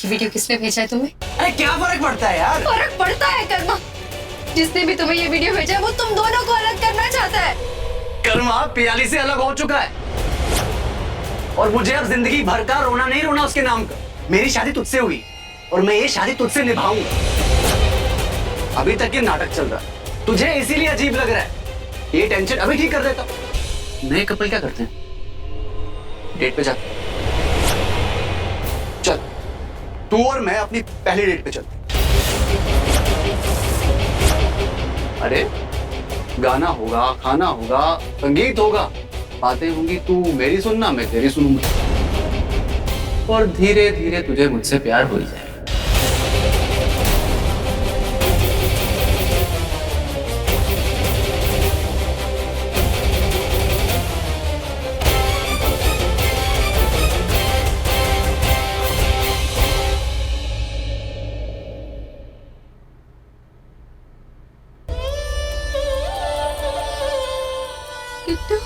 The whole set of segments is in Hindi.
ये वीडियो किसने भेजा है तुम्हें? अरे क्या फर्क पड़ता है यार? फर्क पड़ता है कर्मा। जिसने भी तुम्हें ये वीडियो भेजा है वो तुम दोनों को अलग करना चाहता है। कर्मा पियाली से अलग हो चुका है और मुझे अब जिंदगी भर का रोना नहीं रोना उसके नाम का। मेरी शादी तुझसे हुई और मैं ये शादी तुझसे निभाऊंगा। अभी तक ये नाटक चल रहा है, तुझे इसीलिए अजीब लग रहा है। ये टेंशन अभी ठीक कर देता। नए कपल क्या करते हैं? डेट पे जाते। चल तू और मैं अपनी पहली डेट पे चलते। अरे गाना होगा, खाना होगा, संगीत होगा, बातें होंगी, तू मेरी सुनना मैं तेरी सुनूंगा और धीरे धीरे तुझे मुझसे प्यार हो ही जाएगा। किट्टू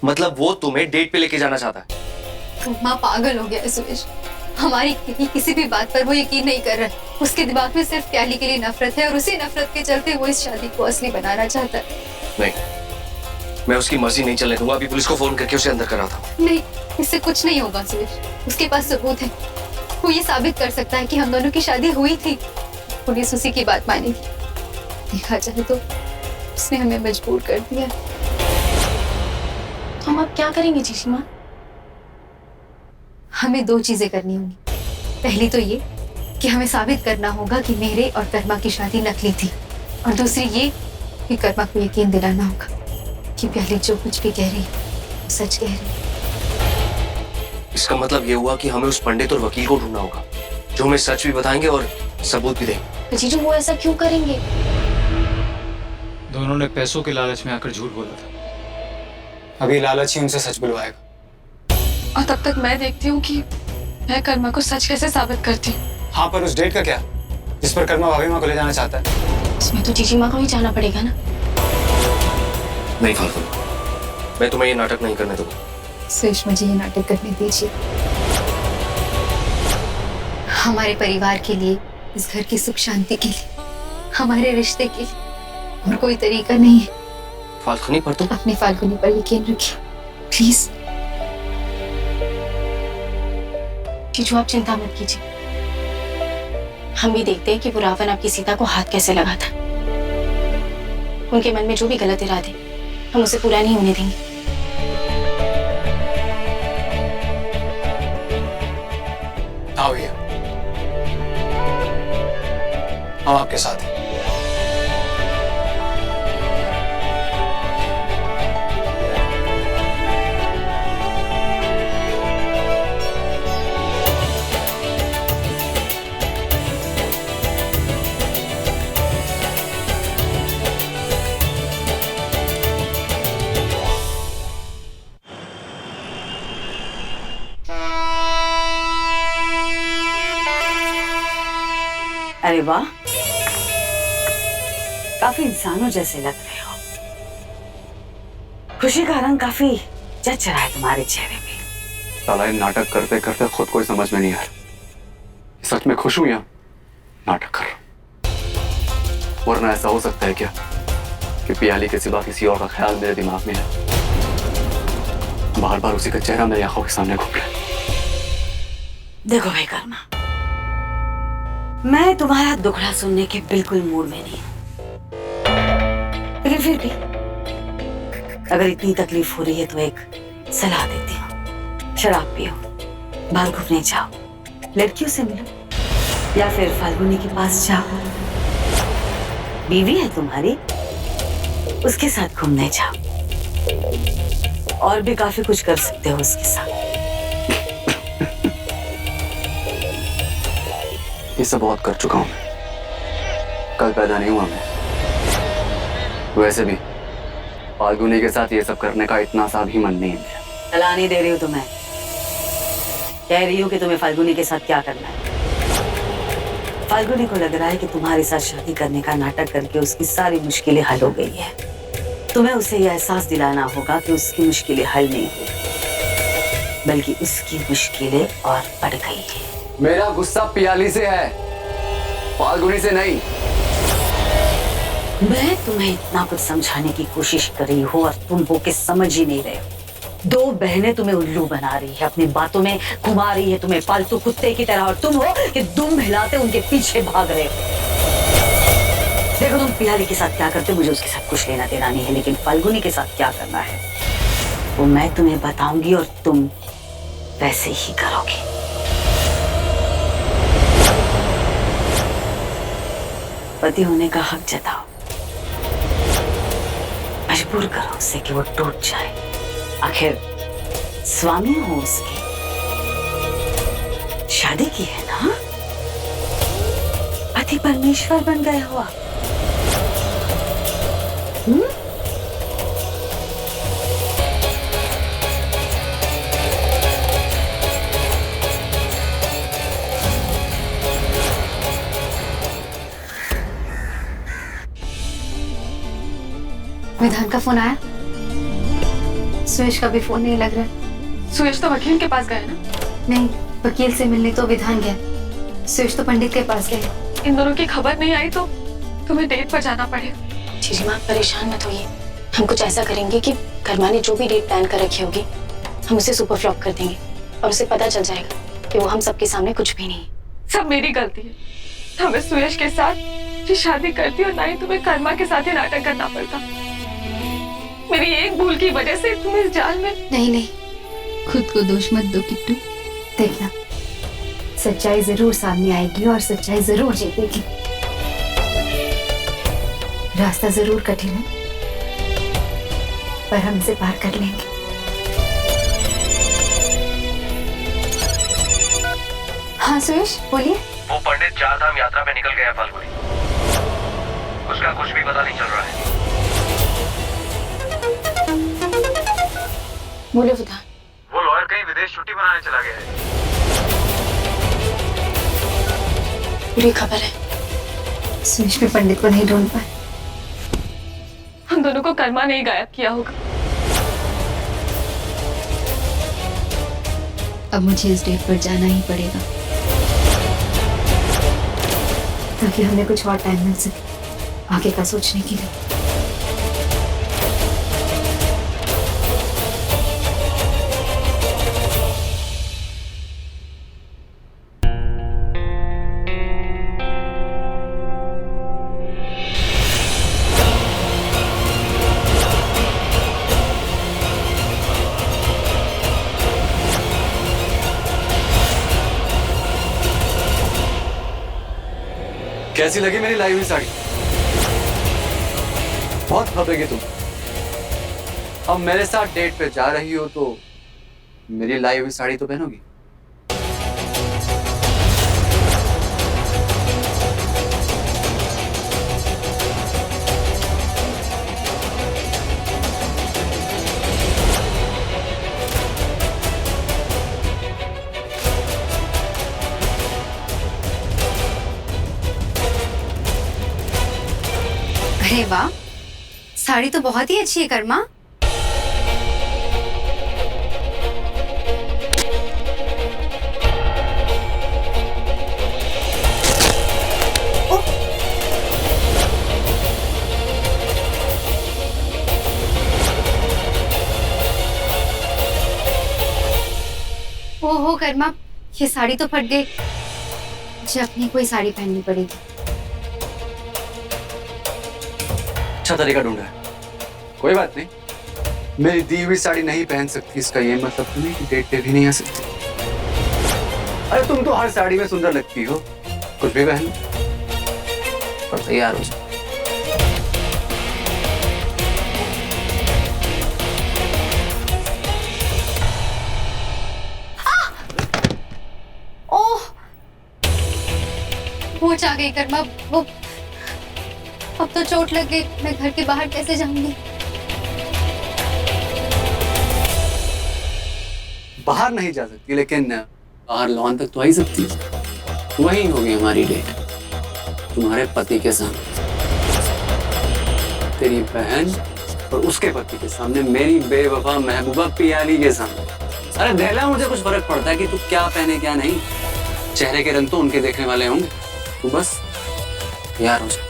मतलब वो तुम्हें डेट पे लेके जाना चाहता है? कर्मा पागल हो गया है सुरेश। हमारी किसी भी बात पर वो यकीन नहीं कर रहा है। उसके दिमाग में सिर्फ प्याली के लिए नफरत है और उसी नफरत के चलते वो इस शादी को असली बनाना चाहता है। नहीं, मैं उसकी मर्जी नहीं चलने दूंगा। अभी पुलिस को फोन करके उसे अंदर करा था। नहीं, इससे कुछ नहीं होगा सुरेश। उसके पास सबूत है। वो ये साबित कर सकता है कि हम दोनों की शादी हुई थी। पुलिस उसी की बात मानेगी। देखा जाए तो उसने हमें मजबूर कर दिया। हम अब क्या करेंगे जीजी माँ? हमें दो चीजें करनी होंगी। पहली तो ये कि हमें साबित करना होगा कि मेरे और कर्मा की शादी नकली थी, और दूसरी ये कि कर्मा को यकीन दिलाना होगा कि प्याली जो कुछ भी कह रही है वो सच कह रही है। इसका मतलब ये हुआ कि हमें उस पंडित और वकील को ढूंढना होगा जो हमें सच भी बताएंगे और सबूत भी देंगे। जीजू वो ऐसा क्यों करेंगे? दोनों ने पैसों के लालच में आकर झूठ बोला था। अभी लालच ही उनसे सच बुलवाएगा। और तब तक मैं देखती हूँ कि मैं कर्मा को सच कैसे साबित करती हूँ। हाँ, पर उस डेट का क्या जिस पर कर्मा भाभी माँ को ले जाना चाहता है? इसमें तो जीजी माँ को ही जाना पड़ेगा ना। नहीं फाल्गुन, मैं तुम्हें ये नाटक नहीं करने दूंगा। सुरेश, मुझे ये नाटक करने दीजिए। हमारे परिवार के लिए, इस घर की सुख शांति के लिए, हमारे रिश्ते के लिए और कोई तरीका नहीं है। फाल्गुनी पर तुम अपनी फाल्गुनी पर यकीन रखिए प्लीज। जीजू आप चिंता मत कीजिए। हम भी देखते हैं कि वो रावण आपकी सीता को हाथ कैसे लगा था। उनके मन में जो भी गलत इरादे हम उसे पूरा नहीं होने देंगे। हाँ भैया, हम आपके साथ हैं। अरे वाह, काफी इंसानों जैसे लग रहे हो। खुशी का रंग काफी जच रहा है तुम्हारे चेहरे पे। साला ये नाटक करते करते खुद कोई समझ में नहीं आ रहा। सच में खुश हूं या नाटक कर रहा हूं? वरना ऐसा हो सकता है क्या कि पियाली के सिवा किसी और का ख्याल मेरे दिमाग में है, बार बार उसी का चेहरा मेरी आंखों के सामने घूम रहा है। देखो भाई कर्मा, मैं तुम्हारा दुखड़ा सुनने के बिल्कुल मूड में नहीं हूं, लेकिन फिर भी अगर इतनी तकलीफ हो रही है तो एक सलाह देती हूँ। शराब पियो, बाहर घूमने जाओ, लड़कियों से मिलो, या फिर फाल्गुनी के पास जाओ। बीवी है तुम्हारी, उसके साथ घूमने जाओ। और भी काफी कुछ कर सकते हो उसके साथ। ये सब बहुत कर चुका हूं मैं। कल पैदा नहीं हुआ मैं। वैसे भी फाल्गुनी के साथ ये सब करने का इतना सा भी मन नहीं है मेरा। सलाह नहीं दे रही हूँ तुम्हें, कह रही हूँ कि तुम्हें फाल्गुनी के साथ क्या करना है। फाल्गुनी को लग रहा है कि तुम्हारे साथ शादी करने का नाटक करके उसकी सारी मुश्किलें हल हो गई है। तुम्हें उसे यह एहसास दिलाना होगा कि उसकी मुश्किलें हल नहीं हुई, बल्कि उसकी मुश्किलें और बढ़ गई है। मेरा गुस्सा पियाली से है, फाल्गुनी से नहीं। मैं तुम्हें इतना कुछ समझाने की कोशिश कर रही हूँ और तुम हो के समझ ही नहीं रहे हो। दो बहनें तुम्हें उल्लू बना रही है, अपनी बातों में घुमा रही है तुम्हें पालतू कुत्ते की तरह, और तुम हो कि दुम हिलाते उनके पीछे भाग रहे हो। देखो तुम पियाली के साथ क्या करते हो मुझे उसके साथ कुछ लेना देना नहीं है, लेकिन फाल्गुनी के साथ क्या करना है वो मैं तुम्हें बताऊंगी और तुम वैसे ही करोगे। पति होने का हक जताओ, मजबूर करो उसे कि वो टूट जाए। आखिर स्वामी हो उसकी, शादी की है ना, पति परमेश्वर बन गए हो आप। विधान का फोन आया? सुयश का भी फोन नहीं लग रहा। सुयश तो वकील के पास गए ना? नहीं, वकील से मिलने तो विधान गया, सुयश तो पंडित के पास गए। इन दोनों की खबर नहीं आई तो तुम्हें डेट पर जाना पड़ेगा। जीजी माँ परेशान मत होइए, हम कुछ ऐसा करेंगे कि कर्मा ने जो भी डेट प्लान कर रखी होगी हम उसे सुपर फ्लॉप कर देंगे और उसे पता चल जाएगा कि वो हम सबके सामने कुछ भी नहीं। सब मेरी गलती है, ना मैं सुयश के साथ ये शादी करती और ना ही तुम्हें कर्मा के साथ ही नाटक करना पड़ता। मेरी एक भूल की वजह से तुम इस जाल में। नहीं नहीं, खुद को दोष मत दो किट्टू। देखना, सच्चाई जरूर सामने आएगी और सच्चाई जरूर जीतेगी। रास्ता जरूर कठिन है, पर हम इसे पार कर लेंगे। हाँ सुयश बोलिए। वो पंडित 4 धाम यात्रा पे निकल गया फाल्गुनी, उसका कुछ भी पता नहीं चल रहा है। बोले विधान। वो लॉयर कहीं विदेश छुट्टी मनाने चला गया है। बुरी खबर है। सुयश भी पंडित को नहीं ढूंढ पाए। हम दोनों को कर्मा ने ही गायब किया होगा। अब मुझे इस डेट पर जाना ही पड़ेगा ताकि हमें कुछ और टाइम मिल सके आगे का सोचने के लिए। कैसी लगी मेरी लाई हुई साड़ी? बहुत खबरेगी तुम। अब मेरे साथ डेट पे जा रही हो तो मेरी लाई हुई साड़ी तो पहनोगी। अरे वाह, साड़ी तो बहुत ही अच्छी है कर्मा। ओहो कर्मा, ये साड़ी तो फट गई। मुझे अपनी कोई साड़ी पहननी पड़ेगी। अच्छा तरीका ढूंढा है। कोई बात नहीं, मेरी दी हुई साड़ी नहीं पहन सकती इसका ये मतलब तो नहीं कि डेट पे भी नहीं आ सकती। अरे तुम तो हर साड़ी में सुंदर लगती हो, कुछ भी पहन लो और तैयार हो जाओ। ओह, मोच आ गई कर्मा। वो अब तो चोट लग गई, मैं घर के बाहर कैसे जाऊंगी? बाहर नहीं जा सकती, लेकिन बाहर लॉन तक तो आ ही सकती है। वहीं होगी हमारी डेट। तुम्हारे पति के सामने, तेरी बहन और उसके पति के सामने, मेरी बेवफा महबूबा पियाली के सामने। अरे दहला, मुझे कुछ फर्क पड़ता है कि तू क्या पहने क्या नहीं। चेहरे के रंग तो उनके देखने वाले होंगे, तू बस तैयार हो जा।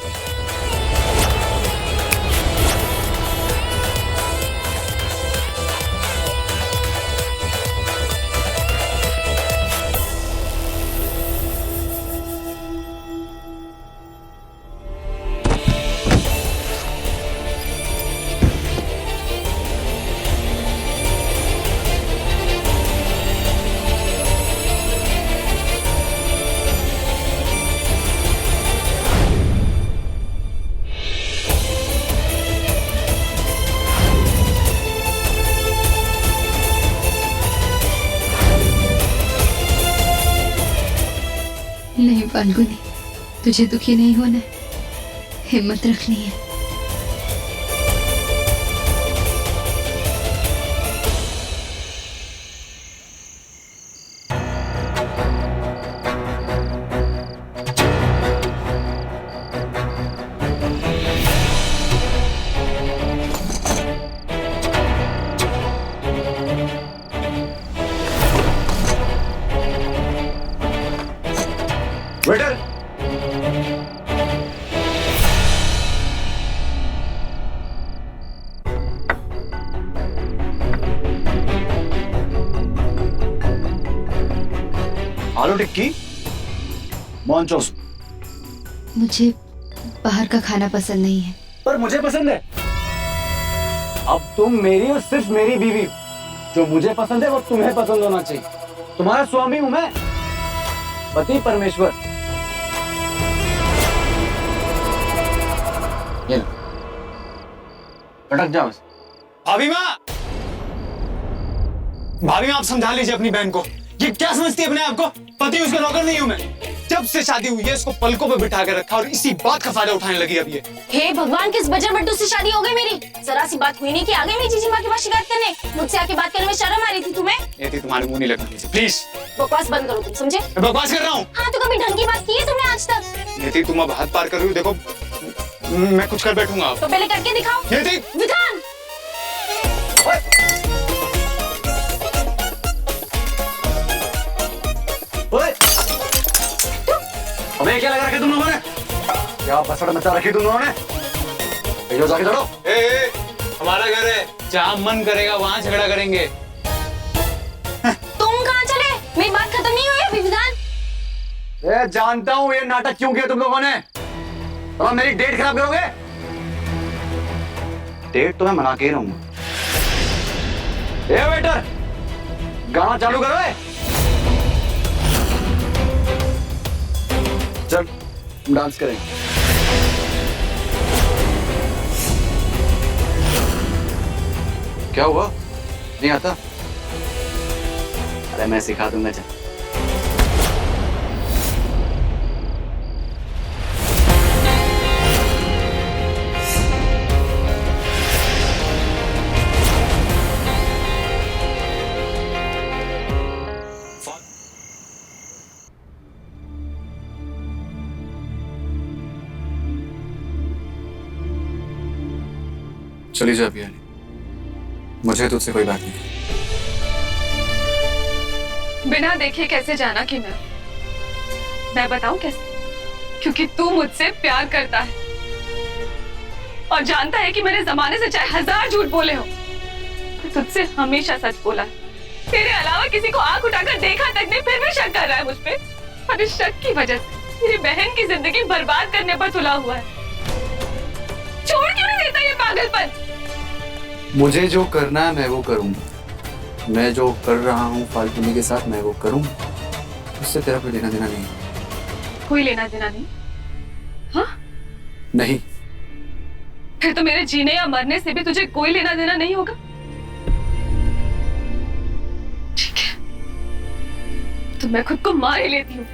नहीं फाल्गुनी, तुझे दुखी नहीं होना है, हिम्मत रखनी है। वेटर, आलू टिक्की, मोहनचोस। मुझे बाहर का खाना पसंद नहीं है। पर मुझे पसंद है। अब तुम मेरी और सिर्फ मेरी बीवी हो। जो मुझे पसंद है वो तुम्हें पसंद होना चाहिए। तुम्हारा स्वामी हूं मैं, पति परमेश्वर। ये लो, अटक जाओ। भाभी माँ, भाभी माँ, आप समझा लीजिए अपनी बहन को। ये क्या समझती है अपने आप को? पति उसका नौकर नहीं हूं मैं। जब से शादी हुई है इसको पलकों पे बिठा के रखा और इसी बात का फायदा उठाने लगी अब ये। हे भगवान, किस बजर बट्टू से शादी हो गई मेरी? जरा सी बात हुई नहीं कि आ गई मेरी जीजी माँ के पास शिकायत करने। मुझसे आके बात करने में शर्म आ रही थी तुम्हें? ये थी तुम्हारे मुंह नहीं लगना चाहिए, प्लीज। बकवास बंद करो तुम, समझे? मैं बकवास कर रहा हूँ। हाँ, तो कभी ढंग की बात की है तुमने आज तक? ये थी, तुम अब हाथ पार कर रही हो। देखो मैं कुछ कर बैठूंगा अब। तो पहले करके दिखाओ। ये थी। विधान, अबे क्या लगा रखे तुम लोगों ने? क्या बसड़ मचा रखी तुम लोगों ने? भेजो जाके लड़ो। हमारा घर है, जहाँ मन करेगा वहाँ झगड़ा करेंगे। तुम कहाँ चले? मेरी बात खत्म नहीं हुई अभी विधान। जानता हूँ ये नाटक क्यों किया तुम लोगों ने। और मेरी डेट खराब करोगे? डेट तो मैं मना के ही रहूंगा। वेटर, गाना चालू करो। चल हम डांस करेंगे। क्या हुआ? नहीं आता? अरे मैं सिखा दूंगा। चल चली जा पियाली, मुझे तुझसे कोई बात नहीं। बिना देखे कैसे जाना कि मैं बताऊं कैसे? क्योंकि तू मुझसे प्यार करता है और जानता है कि मैंने जमाने से चाहे 1000 झूठ बोले हो, तुझसे हमेशा सच बोला है। तेरे अलावा किसी को आंख उठाकर देखा तक नहीं, फिर भी शक कर रहा है मुझ पे। और इस शक की वजह से मेरी बहन की जिंदगी बर्बाद करने पर तुला हुआ है। छोड़ क्यों नहीं देता ये पागलपन? मुझे जो करना है मैं वो करूंगा। मैं जो कर रहा हूँ फाल्गुनी के साथ मैं वो करूंगा। उससे तेरा कोई लेना देना नहीं। कोई लेना देना नहीं? हाँ? नहीं। फिर तो मेरे जीने या मरने से भी तुझे कोई लेना देना नहीं होगा। ठीक है, तो मैं खुद को मार ही लेती हूँ।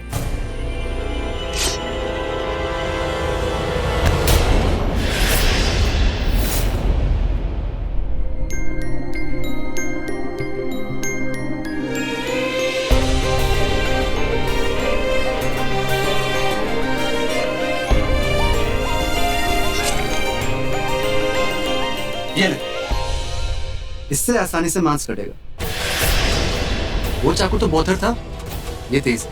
ये ले, इससे आसानी से मांस कटेगा। वो चाकू तो बोथर था, ये तेज।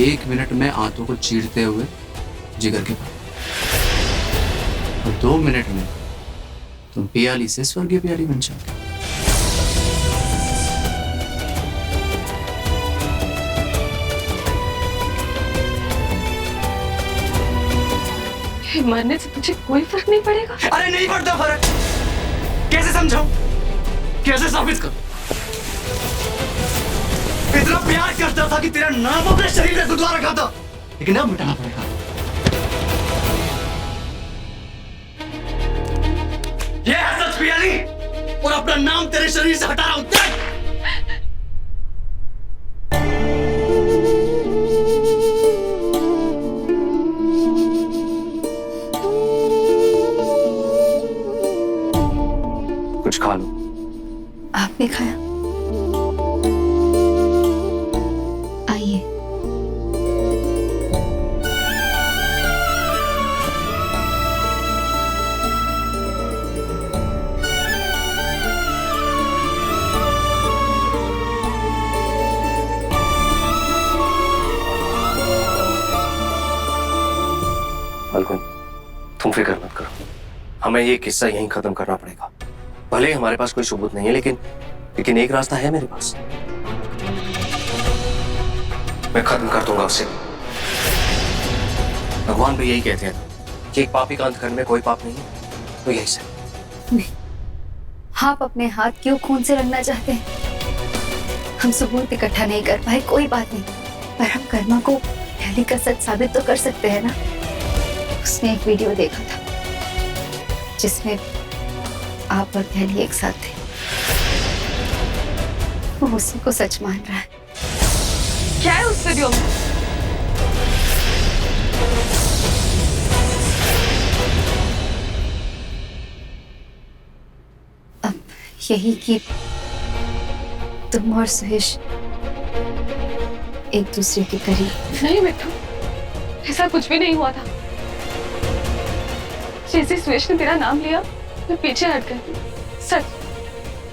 1 मिनट में आंतों को चीरते हुए जिगर के पास, और 2 मिनट में तुम पियाली से स्वर्गीय पियाली बन जाओगे। मरने से तुझे कोई फर्क नहीं पड़ेगा? अरे नहीं पड़ता फर्क। कैसे समझाऊं, कैसे साबित करूं? इतना प्यार करता था कि तेरा नाम अपने शरीर में गुदवा रखा था, लेकिन अब मिटाना पड़ेगा। ये है सच पियाली, और अपना नाम तेरे शरीर से हटा रहा हूं। कुछ खा लो। आपने खाया? आइए। फाल्गुन, तुम फिक्र मत करो, हमें ये किस्सा यहीं खत्म करना पड़ेगा। भले ही हमारे पास कोई सबूत नहीं है, लेकिन एक रास्ता है मेरे पास। मैं खत्म कर दूंगा उसे। भगवान भी यही कहते हैं कि एक पापी का अंत करने में कोई पाप नहीं है, तो यही से। नहीं, आप अपने हाथ क्यों खून से रंगना चाहते हैं? हम सबूत इकट्ठा नहीं कर पाए, कोई बात नहीं, पर हम कर्मा को पहले का सच साबित तो कर सकते हैं ना। उसने एक वीडियो देखा था जिसमें आप और पहली एक साथ थे। वो उसी को सच मान रहा है। क्या है उस वीडियो में? अब यही कि तुम और सुहेश एक दूसरे के करीब। नहीं मिट्टू, ऐसा कुछ भी नहीं हुआ था। जैसे सुरेश ने तेरा नाम लिया, मैं पीछे हट गई। सच,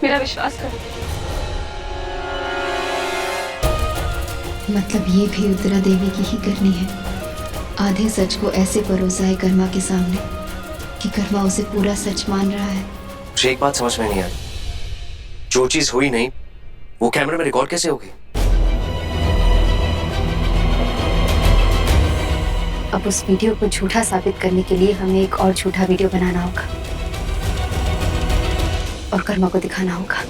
मेरा विश्वास कर। मतलब ये भी उत्तरा देवी की ही करनी है। आधे सच को ऐसे परोसा है कर्मा के सामने कि कर्मा उसे पूरा सच मान रहा है। मुझे एक बात समझ में नहीं आई, जो चीज हुई नहीं वो कैमरे में रिकॉर्ड कैसे होगी? अब उस वीडियो को झूठा साबित करने के लिए हमें एक और झूठा वीडियो बनाना होगा और कर्मा को दिखाना होगा।